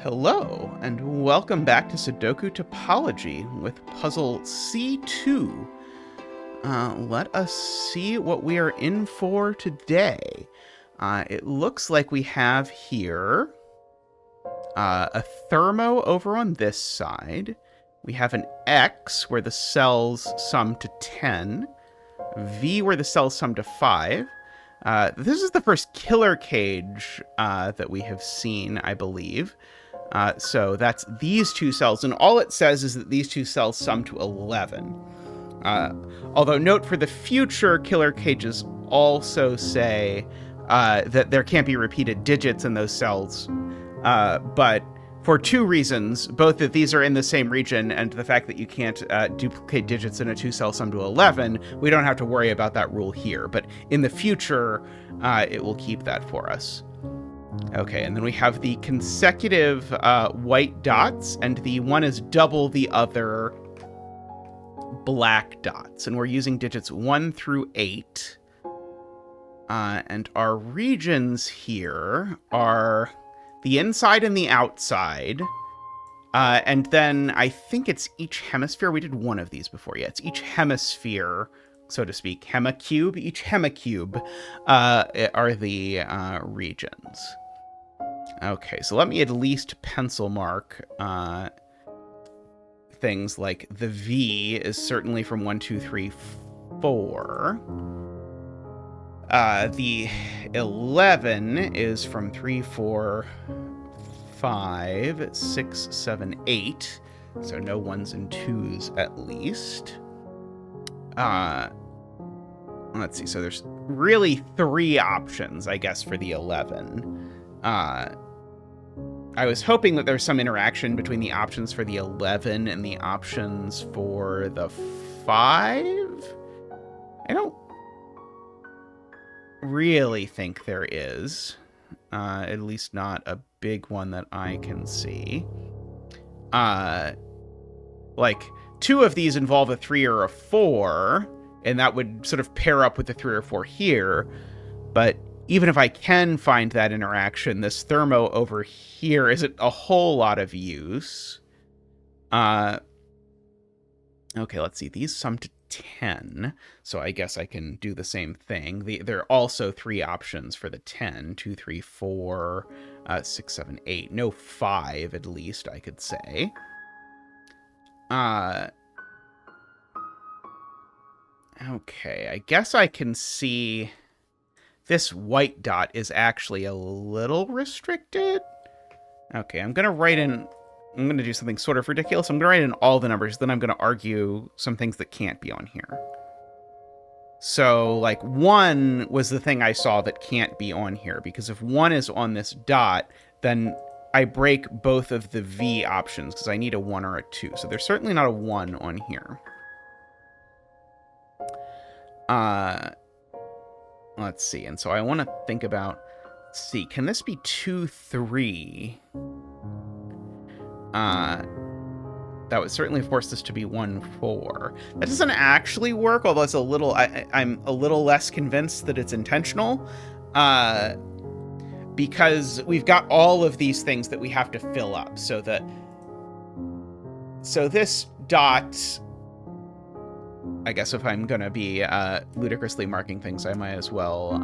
Hello, and welcome back to Sudoku Topology with puzzle C2. Let us see what we are in for today. It looks like we have here a thermo over on this side. We have an X where the cells sum to 10, V where the cells sum to 5. This is the first killer cage that we have seen, I believe. So that's these two cells, and all it says is that these two cells sum to 11. Although note for the future killer cages also say that there can't be repeated digits in those cells, but for two reasons, both that these are in the same region and the fact that you can't duplicate digits in a two-cell sum to 11, we don't have to worry about that rule here, but in the future, it will keep that for us. Okay, and then we have the consecutive white dots, and the one is double the other black dots. And we're using digits 1 through 8. And our regions here are the inside and the outside. And then I think it's each hemisphere. We did one of these before. Yeah, it's each hemisphere, so to speak. Hemicube. Each hemicube are the regions. Okay, so let me at least pencil mark things like the V is certainly from 1, 2, 3, 4. The 11 is from 3, 4, 5, 6, 7, 8. So no 1s and 2s at least. Let's see. So there's really 3 options, I guess, for the 11. I was hoping that there's some interaction between the options for the 11 and the options for the 5. I don't really think there is. At least not a big one that I can see. Like, 2 of these involve a 3 or a 4, and that would sort of pair up with the 3 or 4 here. But even if I can find that interaction, this thermo over here isn't a whole lot of use. Okay, let's see. These sum to 10, so I guess I can do the same thing. There are also 3 options for the 10. 2, 3, 4, 6, 7, 8. No 5, at least, I could say. Okay, I guess I can see this white dot is actually a little restricted. Okay, I'm going to do something sort of ridiculous. I'm going to write in all the numbers, then I'm going to argue some things that can't be on here. So, like, 1 was the thing I saw that can't be on here, because if 1 is on this dot, then I break both of the V options, because I need a 1 or a 2. So there's certainly not a 1 on here. Let's see. And so I want to think about, let's see, can this be 2, 3? That would certainly force this to be 1, 4. That doesn't actually work, although it's a little, I'm a little less convinced that it's intentional. Because we've got all of these things that we have to fill up. So this dot, I guess if I'm going to be ludicrously marking things, I might as well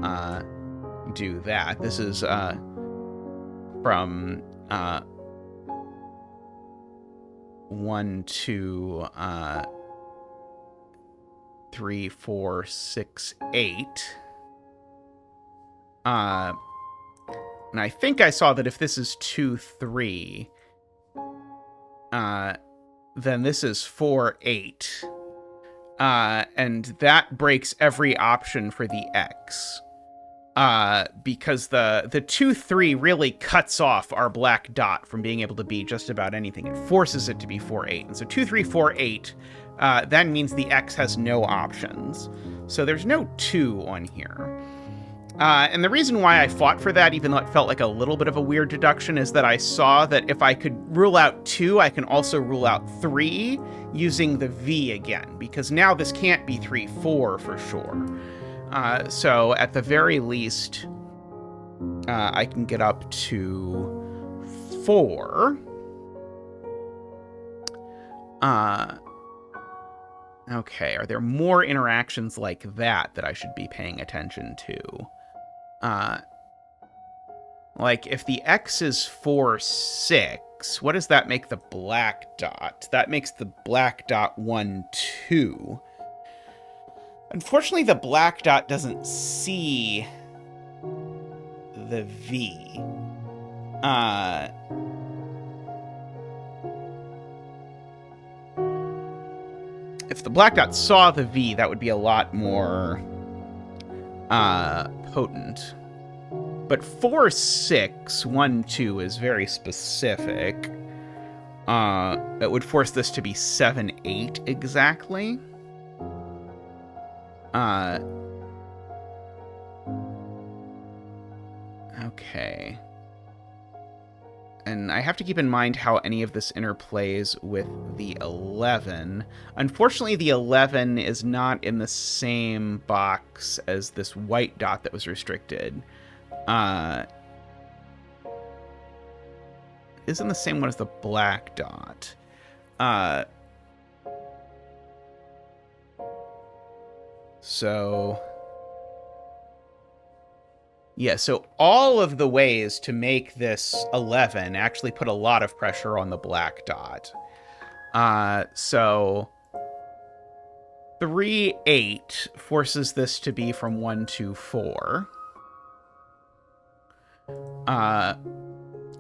do that. This is from 1, 2, 3, 4, 6, 8. And I think I saw that if this is 2, 3, then this is 4, 8. And that breaks every option for the X. Because the 2, 3 really cuts off our black dot from being able to be just about anything. It forces it to be 4, 8. And so 2, 3, 4, 8, that means the X has no options. So there's no 2 on here. And the reason why I fought for that, even though it felt like a little bit of a weird deduction, is that I saw that if I could rule out 2, I can also rule out 3 using the V again, because now this can't be 3, 4 for sure. So at the very least, I can get up to 4. Okay, are there more interactions like that I should be paying attention to? Like, if the X is 4, 6, what does that make the black dot? That makes the black dot 1, 2. Unfortunately, the black dot doesn't see the V. If the black dot saw the V, that would be a lot more potent. But 4, 6, 1, 2 is very specific. It would force this to be 7, 8 exactly. Okay. And I have to keep in mind how any of this interplays with the 11. Unfortunately, the 11 is not in the same box as this white dot that was restricted. Is in the same one as the black dot. So yeah, so all of the ways to make this 11 actually put a lot of pressure on the black dot. So 3, 8 forces this to be from 1, 2, 4.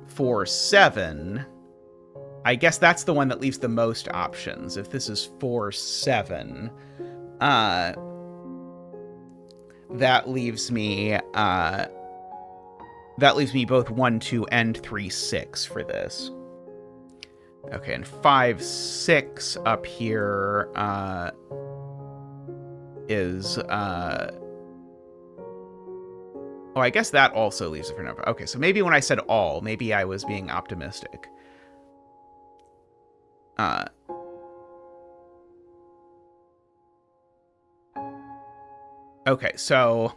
4, 7. I guess that's the one that leaves the most options. If this is 4, 7, that leaves me both 1, 2, and 3, 6 for this. Okay, and 5, 6 up here is oh, I guess that also leaves it for number. Okay, so maybe when I said all, maybe I was being optimistic. Okay, so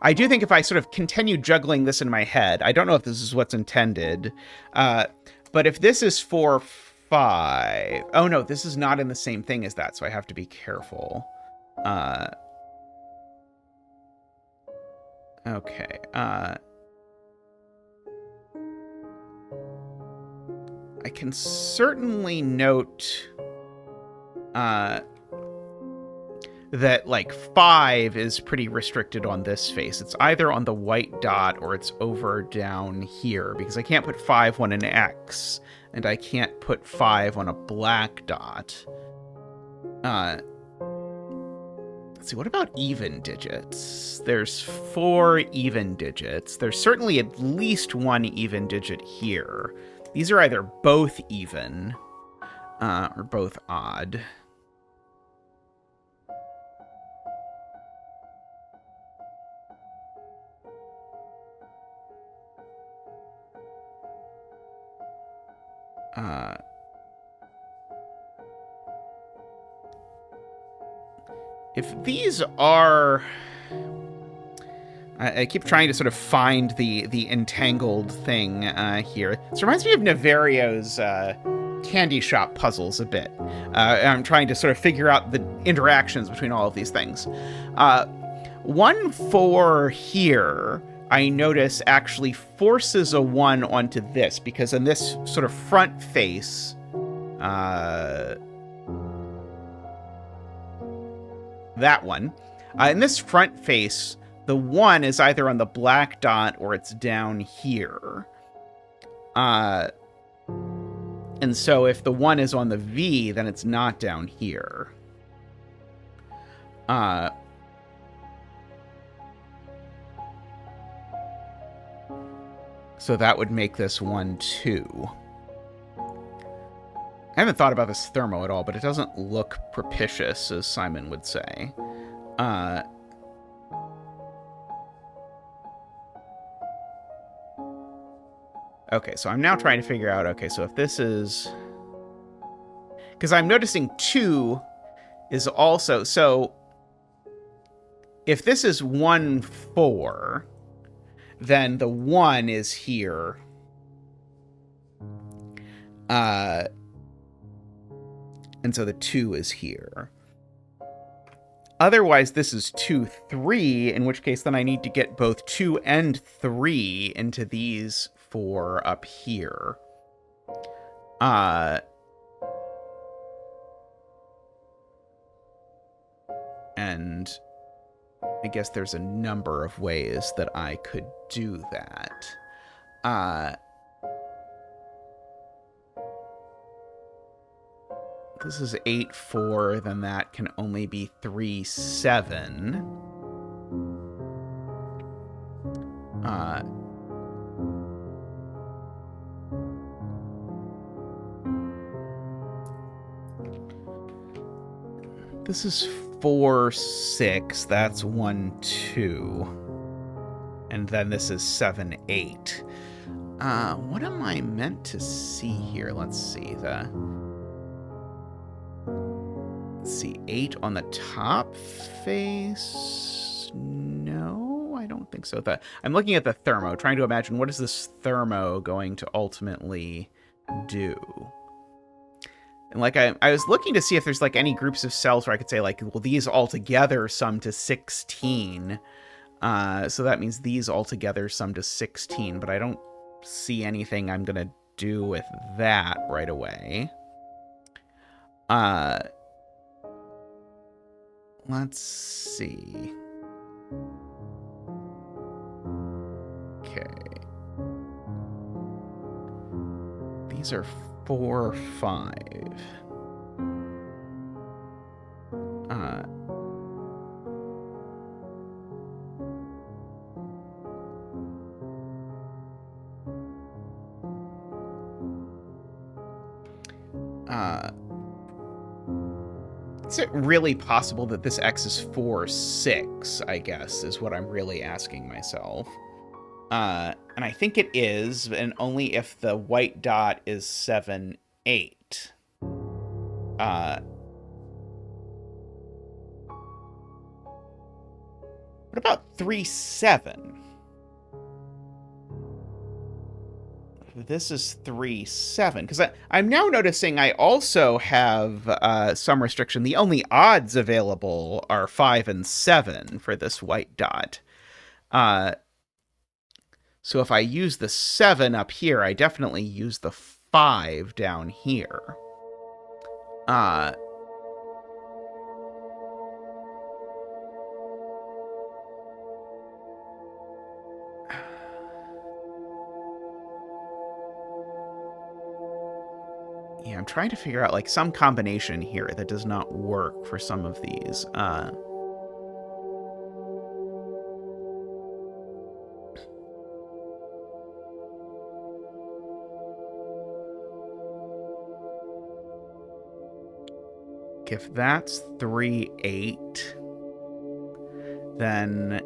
I do think if I sort of continue juggling this in my head, I don't know if this is what's intended, but if this is 4, 5... Oh, no, this is not in the same thing as that, so I have to be careful. Okay, I can certainly note that, like, 5 is pretty restricted on this face. It's either on the white dot or it's over down here, because I can't put 5 on an X, and I can't put 5 on a black dot. Let's see, what about even digits? There's 4 even digits. There's certainly at least 1 even digit here. These are either both even or both odd. If these are... I keep trying to sort of find the entangled thing here. This reminds me of Navario's candy shop puzzles a bit. I'm trying to sort of figure out the interactions between all of these things. 1, 4 here, I notice, actually forces a 1 onto this, because in this sort of front face... that one. In this front face, the 1 is either on the black dot or it's down here. And so if the 1 is on the V, then it's not down here. So that would make this 1, 2. I haven't thought about this thermo at all, but it doesn't look propitious, as Simon would say. Okay, so I'm now trying to figure out, okay, so if this is... Because I'm noticing 2 is also... So if this is 1, 4, then the 1 is here And so the 2 is here. Otherwise, this is 2, 3, in which case then I need to get both 2 and 3 into these 4 up here. And I guess there's a number of ways that I could do that. This is 8, 4, then that can only be 3, 7. This is 4, 6, that's 1, 2. And then this is 7, 8. What am I meant to see here? Let's see. Let's see, 8 on the top face? No, I don't think so. I'm looking at the thermo, trying to imagine what is this thermo going to ultimately do. And like I was looking to see if there's like any groups of cells where I could say like, well, these all together sum to 16. So that means these all together sum to 16, but I don't see anything I'm going to do with that right away. Let's see. Okay. These are 4, 5. Is it really possible that this X is 4, 6, I guess, is what I'm really asking myself. And I think it is, and only if the white dot is 7, 8. What about 3, 7? This is 3, 7. Because I'm now noticing I also have some restriction. The only odds available are 5 and 7 for this white dot. So if I use the 7 up here, I definitely use the 5 down here. Yeah, I'm trying to figure out like some combination here that does not work for some of these. If that's 3, 8, then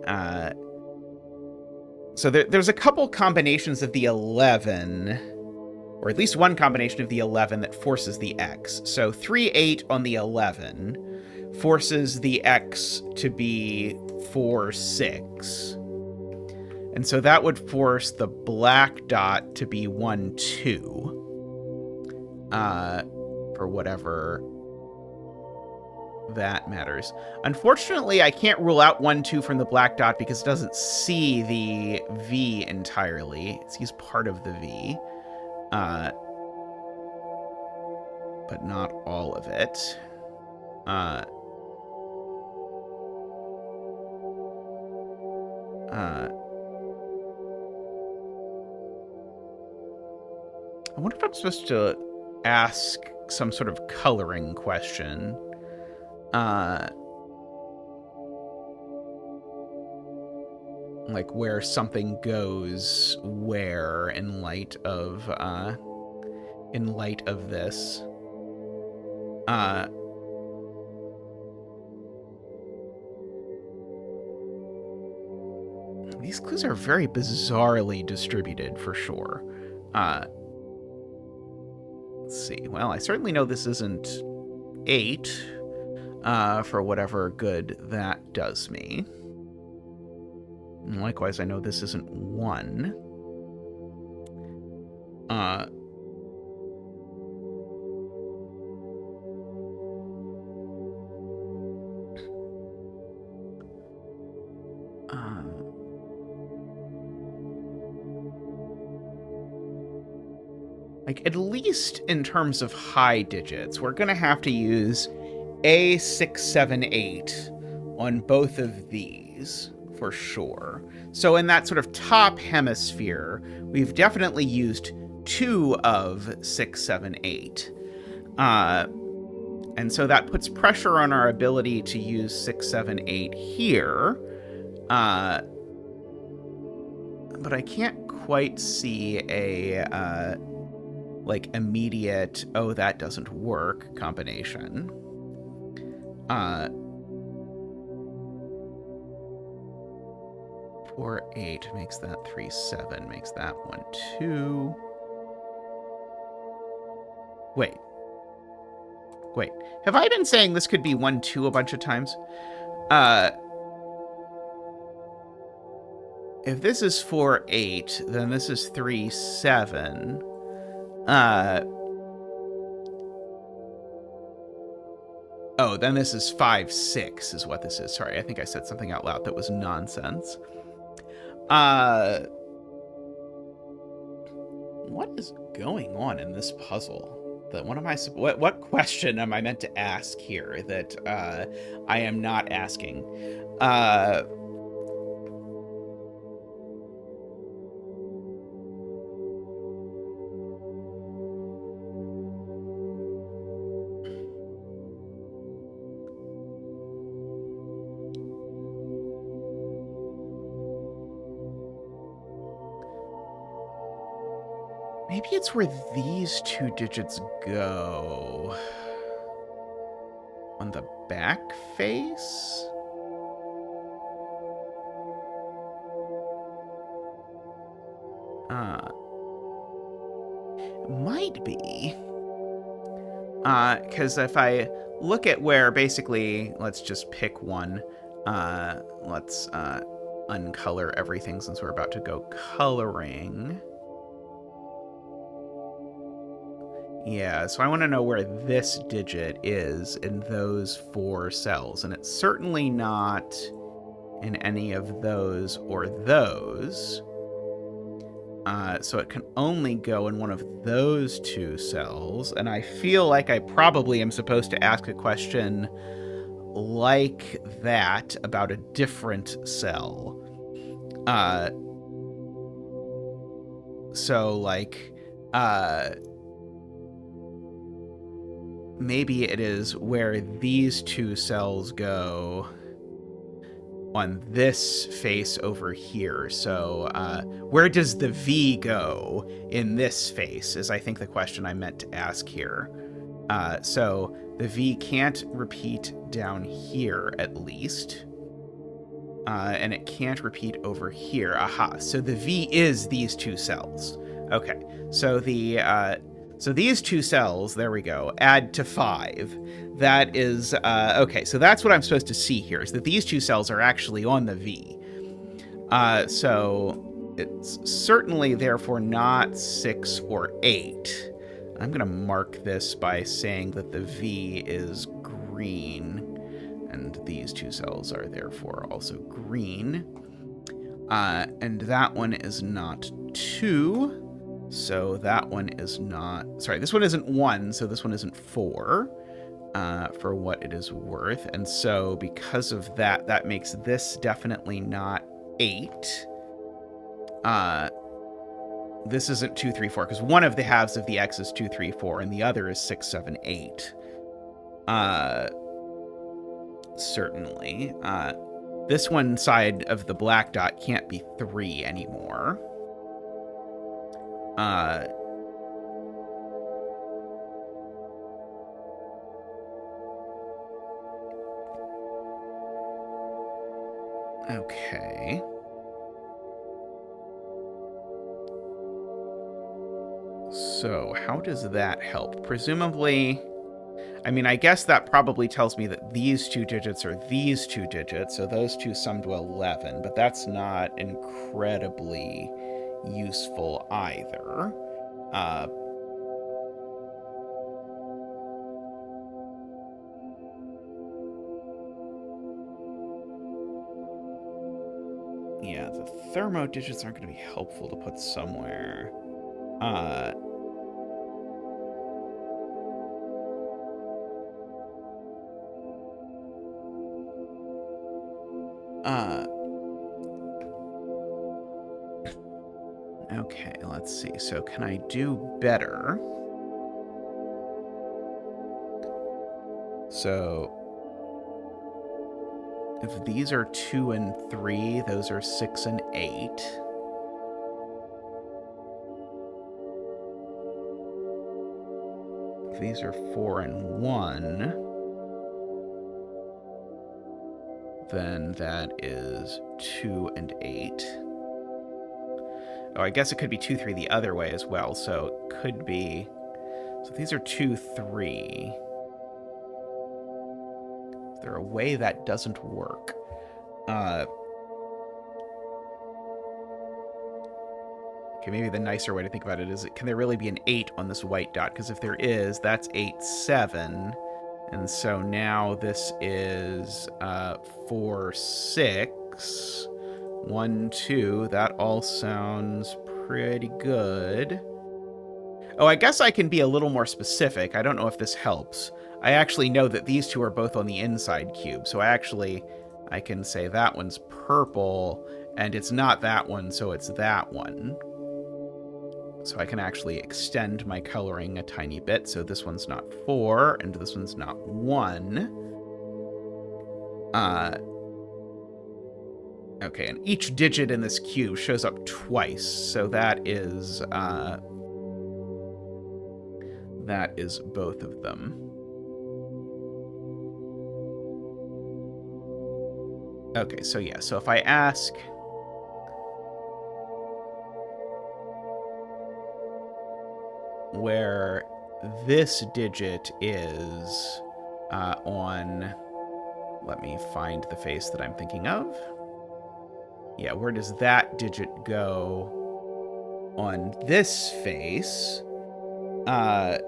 so there's a couple combinations of the 11, or at least one combination of the 11 that forces the X. So 3, 8 on the 11 forces the X to be 4, 6. And so that would force the black dot to be 1, 2. For whatever that matters. Unfortunately, I can't rule out 1, 2 from the black dot because it doesn't see the V entirely. It sees part of the V. But not all of it. I wonder if I'm supposed to ask some sort of coloring question. Like where something goes where in light of this. These clues are very bizarrely distributed for sure. Let's see. Well, I certainly know this isn't 8, for whatever good that does me. And likewise, I know this isn't 1. like, at least in terms of high digits, we're going to have to use A678 on both of these for sure. So in that sort of top hemisphere, we've definitely used 2 of 678. And so that puts pressure on our ability to use 678 here. But I can't quite see a like immediate, oh, that doesn't work combination. 4, 8 makes that 3, 7 makes that 1, 2. Wait. Have I been saying this could be 1, 2 a bunch of times? If this is 4, 8, then this is 3, 7. Oh, then this is 5, 6 is what this is. Sorry, I think I said something out loud that was nonsense. What is going on in this puzzle? What question am I meant to ask here that I am not asking? Maybe it's where these 2 digits go. On the back face? Might be. Because if I look at where basically, let's just pick one. Let's uncolor everything since we're about to go coloring. Yeah, so I want to know where this digit is in those 4 cells, and it's certainly not in any of those or those. So it can only go in one of those 2 cells, and I feel like I probably am supposed to ask a question like that about a different cell. So, like, maybe it is where these 2 cells go on this face over here. So where does the V go in this face is, I think, the question I meant to ask here. So the V can't repeat down here, at least. And it can't repeat over here. Aha, so the V is these 2 cells. Okay, so so these 2 cells, there we go, add to 5. That is, okay, so that's what I'm supposed to see here, is that these 2 cells are actually on the V. So it's certainly, therefore, not 6 or 8. I'm going to mark this by saying that the V is green, and these 2 cells are therefore also green. And that one is not 2. So that one is not... Sorry, this one isn't 1, so this one isn't 4, for what it is worth. And so because of that, that makes this definitely not 8. This isn't 2, 3, 4, because one of the halves of the X is 2, 3, 4, and the other is 6, 7, 8. Certainly. This one side of the black dot can't be 3 anymore. Okay. So, how does that help? Presumably, I mean, I guess that probably tells me that these 2 digits are these 2 digits, so those 2 sum to 11, but that's not incredibly useful either. Yeah, the thermo digits aren't going to be helpful to put somewhere. Okay, let's see. So can I do better? So if these are 2 and 3, those are 6 and 8. If these are 4 and 1, then that is 2 and 8. Oh, I guess it could be 2, 3 the other way as well. So it could be... So these are 2, 3. Is there a way that doesn't work? Okay, maybe the nicer way to think about it is, can there really be an 8 on this white dot? Because if there is, that's 8, 7. And so now this is 4, 6. 1, 2. That all sounds pretty good. Oh, I guess I can be a little more specific. I don't know if this helps. I actually know that these two are both on the inside cube. So I can say that one's purple, and it's not that one, so it's that one. So I can actually extend my coloring a tiny bit. So this one's not 4, and this one's not 1. Okay, and each digit in this cube shows up twice. So that is both of them. Okay, so yeah, so if I ask... where this digit is on... Let me find the face that I'm thinking of. Yeah, where does that digit go on this face? The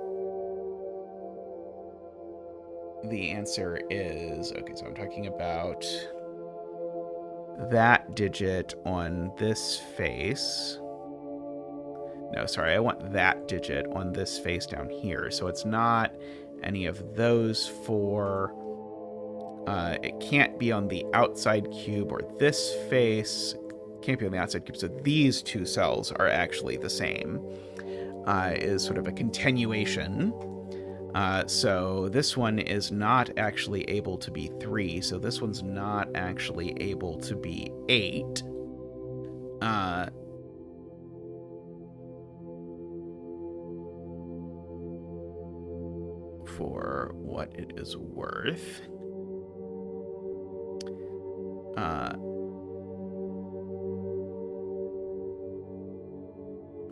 answer is... Okay, so I'm talking about that digit on this face. No, sorry, I want that digit on this face down here. So it's not any of those 4. It can't be on the outside cube or this face. It can't be on the outside cube. So these two cells are actually the same. Is sort of a continuation. So this one is not actually able to be 3. So this one's not actually able to be 8. For what it is worth.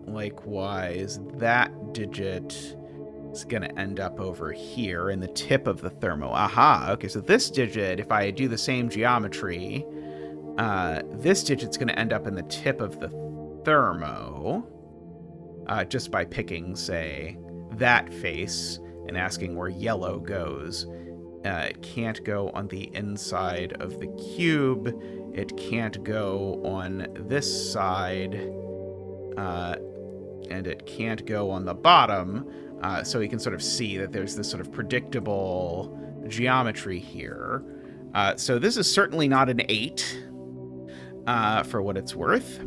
Likewise, that digit is going to end up over here in the tip of the thermo. Aha, okay, so this digit, if I do the same geometry, this digit's going to end up in the tip of the thermo, just by picking, say, that face and asking where yellow goes. It can't go on the inside of the cube. It can't go on this side. And it can't go on the bottom. So you can sort of see that there's this sort of predictable geometry here. So this is certainly not an 8, for what it's worth.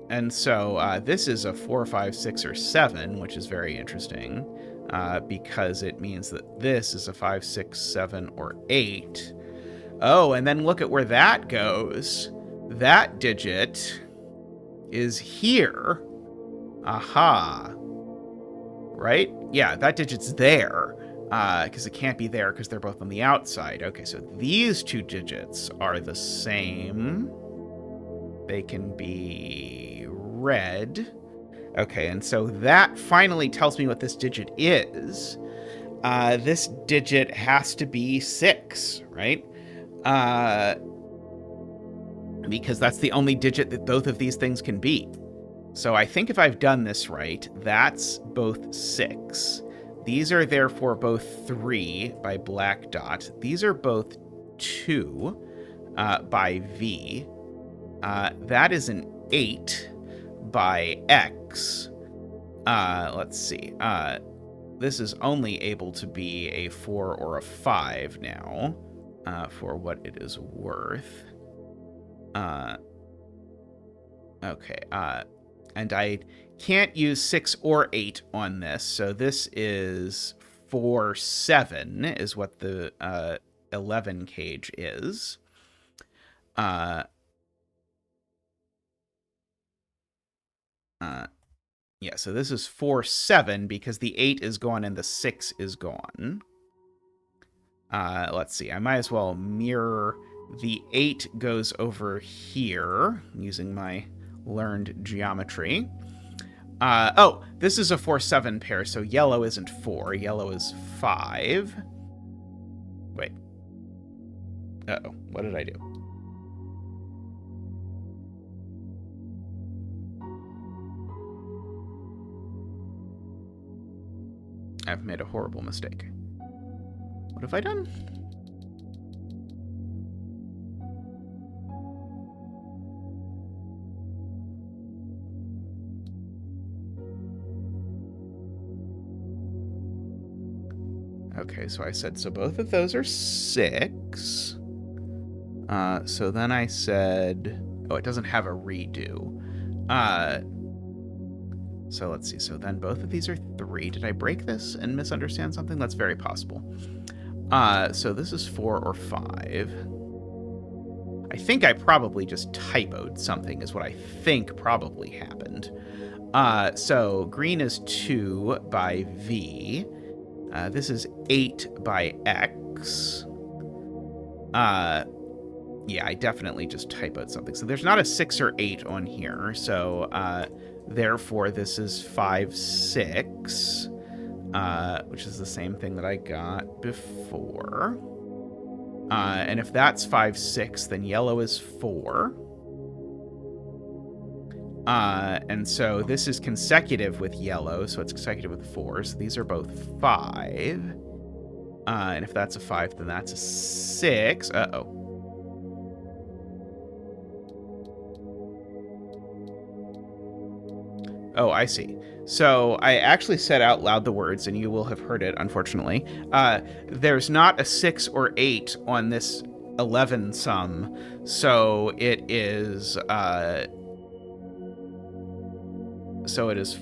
And so this is a 4, 5, 6, or 7, which is very interesting, because it means that this is a 5, 6, 7, or 8. Oh, and then look at where that goes. That digit is here. Aha. Right? Yeah, that digit's there, because it can't be there because they're both on the outside. Okay, so these two digits are the same. They can be red. Okay, and so that finally tells me what this digit is. This digit has to be 6, right? Because that's the only digit that both of these things can be. So I think if I've done this right, that's both 6. These are therefore both 3 by black dot. These are both 2 by V. That is an 8 by X. Let's see. this is only able to be a 4 or a 5 now, for what it is worth. Okay, and I can't use 6 or 8 on this, so this is 4, 7 is what the 11 cage is. Yeah, so this is 4, 7 because the 8 is gone and the 6 is gone. Let's see, I might as well mirror the 8 goes over here using my learned geometry. Oh, this is a 4, 7 pair, so yellow isn't 4, yellow is 5. Wait. Uh-oh, what did I do? I've made a horrible mistake. What have I done? Okay, so I said, so both of those are 6. So then I said, oh, it doesn't have a redo. So let's see. So then both of these are 3. Did I break this and misunderstand something? That's very possible. So this is 4 or 5. I think I probably just typoed something is what I think probably happened. So green is 2 by V. This is 8 by X. Yeah, I definitely just typoed something. So there's not a 6 or 8 on here. So therefore, this is 5, 6, which is the same thing that I got before. And if that's 5, 6, then yellow is 4. And so this is consecutive with yellow, so it's consecutive with 4. So these are both 5. And if that's a 5, then that's a 6. Uh-oh. Oh, I see. So I actually said out loud the words, and you will have heard it, unfortunately. There's not a 6 or 8 on this 11 sum, so it is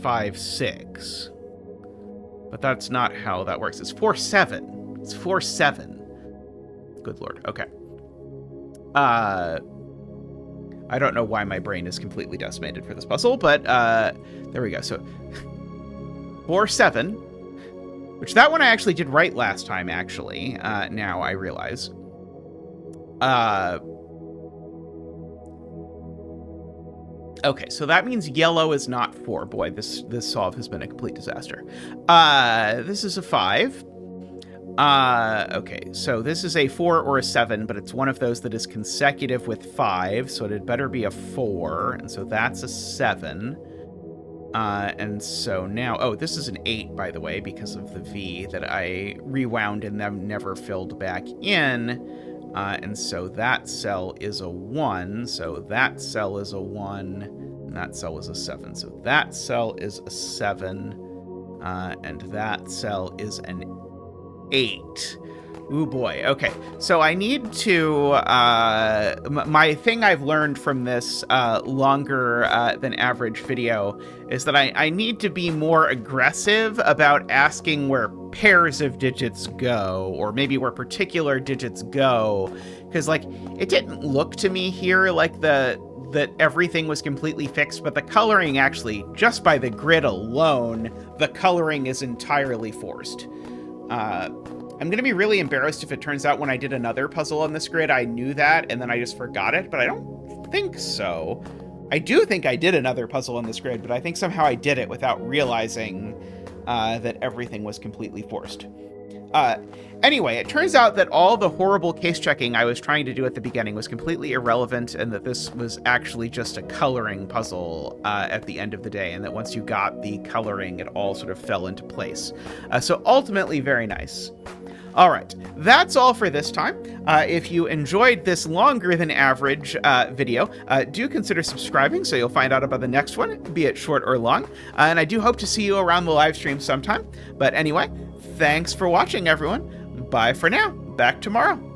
5, 6. But that's not how that works. It's 4, 7. It's 4, 7. Good Lord. Okay. I don't know why my brain is completely decimated for this puzzle, but there we go. So 4, 7, which that one I actually did right last time, actually. Now I realize. Okay, so that means yellow is not 4. Boy, this solve has been a complete disaster. This is a 5. Okay, so this is a 4 or a 7, but it's one of those that is consecutive with 5, so it had better be a 4, and so that's a 7. And so now, oh, this is an 8, by the way, because of the V that I rewound and then never filled back in. And so that cell is a 1, so that cell is a 1, and that cell is a 7. So that cell is a 7, and that cell is an 8. Ooh, boy. Okay, so I need to... my thing I've learned from this longer than average video is that I need to be more aggressive about asking where pairs of digits go, or maybe where particular digits go, because, like, it didn't look to me here like that everything was completely fixed, but the coloring actually, just by the grid alone, the coloring is entirely forced. I'm going to be really embarrassed if it turns out when I did another puzzle on this grid, I knew that and then I just forgot it, but I don't think so. I do think I did another puzzle on this grid, but I think somehow I did it without realizing that everything was completely forced. Anyway, it turns out that all the horrible case checking I was trying to do at the beginning was completely irrelevant, and that this was actually just a coloring puzzle at the end of the day, and that once you got the coloring, it all sort of fell into place. So ultimately, very nice. All right, that's all for this time. If you enjoyed this longer than average video, do consider subscribing so you'll find out about the next one, be it short or long. And I do hope to see you around the live stream sometime. But anyway, thanks for watching, everyone. Bye for now. Back tomorrow.